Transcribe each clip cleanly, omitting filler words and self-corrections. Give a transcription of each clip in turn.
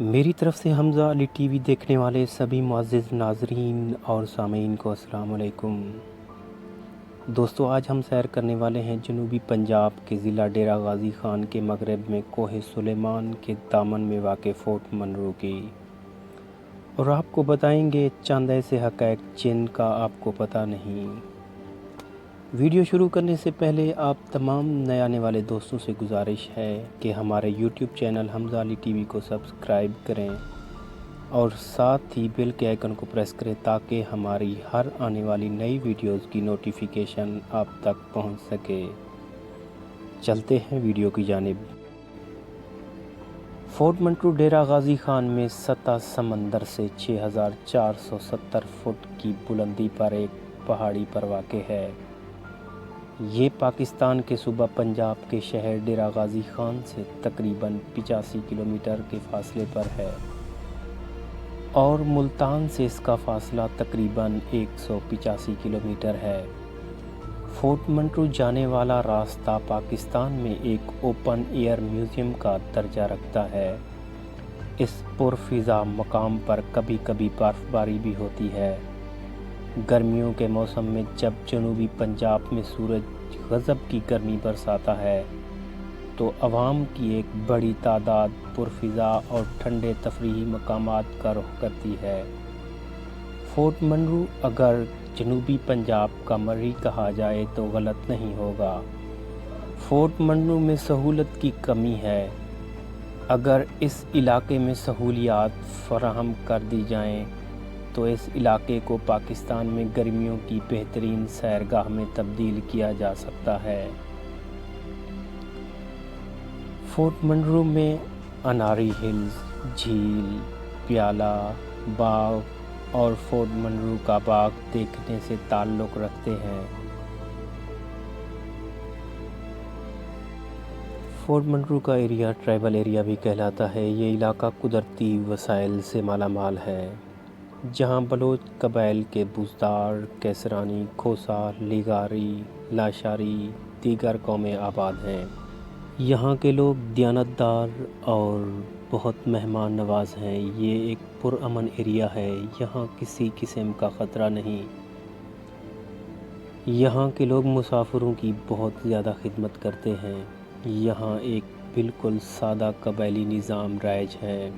میری طرف سے حمزہ علی ٹی وی دیکھنے والے سبھی معزز ناظرین اور سامعین کو السلام علیکم۔ دوستو، آج ہم سیر کرنے والے ہیں جنوبی پنجاب کے ضلع ڈیرہ غازی خان کے مغرب میں کوہ سلیمان کے دامن میں واقع فورٹ منرو کی، اور آپ کو بتائیں گے چند ایسے حقائق جن کا آپ کو پتہ نہیں۔ ویڈیو شروع کرنے سے پہلے آپ تمام نئے آنے والے دوستوں سے گزارش ہے کہ ہمارے YouTube channel Hamza Ali T V کو سبسکرائب کریں اور ساتھ ہی بیل کے آئیکن کو پریس کریں تاکہ ہماری ہر آنے والی نئی ویڈیوز کی نوٹیفیکیشن آپ تک پہنچ سکے۔ چلتے ہیں ویڈیو کی جانب۔ فورٹ منرو ڈیرہ غازی خان میں سطح سمندر سے 6470 فٹ کی بلندی پر ایک پہاڑی پر واقع ہے۔ یہ پاکستان کے صوبہ پنجاب کے شہر ڈیرہ غازی خان سے تقریباً 85 کلومیٹر کے فاصلے پر ہے، اور ملتان سے اس کا فاصلہ تقریباً 185 کلومیٹر ہے۔ فورٹ منرو جانے والا راستہ پاکستان میں ایک اوپن ایئر میوزیم کا درجہ رکھتا ہے۔ اس پرفضا مقام پر کبھی کبھی برف باری بھی ہوتی ہے۔ گرمیوں کے موسم میں جب جنوبی پنجاب میں سورج غضب کی گرمی برساتا ہے تو عوام کی ایک بڑی تعداد پرفضا اور ٹھنڈے تفریحی مقامات کا رخ کرتی ہے۔ فورٹ منرو اگر جنوبی پنجاب کا مری کہا جائے تو غلط نہیں ہوگا۔ فورٹ منرو میں سہولت کی کمی ہے۔ اگر اس علاقے میں سہولیات فراہم کر دی جائیں تو اس علاقے کو پاکستان میں گرمیوں کی بہترین سیرگاہ میں تبدیل کیا جا سکتا ہے۔ فورٹ منرو میں اناری ہلز، جھیل، پیالہ باغ اور فورٹ منرو کا باغ دیکھنے سے تعلق رکھتے ہیں۔ فورٹ منرو کا ایریا ٹرائبل ایریا بھی کہلاتا ہے۔ یہ علاقہ قدرتی وسائل سے مالا مال ہے، جہاں بلوچ قبائل کے بزدار، کیسرانی، کھوسا، لیگاری، لاشاری دیگر قومیں آباد ہیں۔ یہاں کے لوگ دیانتدار اور بہت مہمان نواز ہیں۔ یہ ایک پرامن ایریا ہے، یہاں کسی قسم کا خطرہ نہیں۔ یہاں کے لوگ مسافروں کی بہت زیادہ خدمت کرتے ہیں۔ یہاں ایک بالکل سادہ قبائلی نظام رائج ہے۔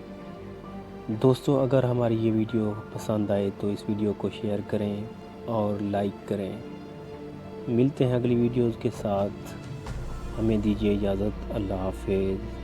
دوستو، اگر ہماری یہ ویڈیو پسند آئے تو اس ویڈیو کو شیئر کریں اور لائک کریں۔ ملتے ہیں اگلی ویڈیوز کے ساتھ، ہمیں دیجیے اجازت۔ اللہ حافظ۔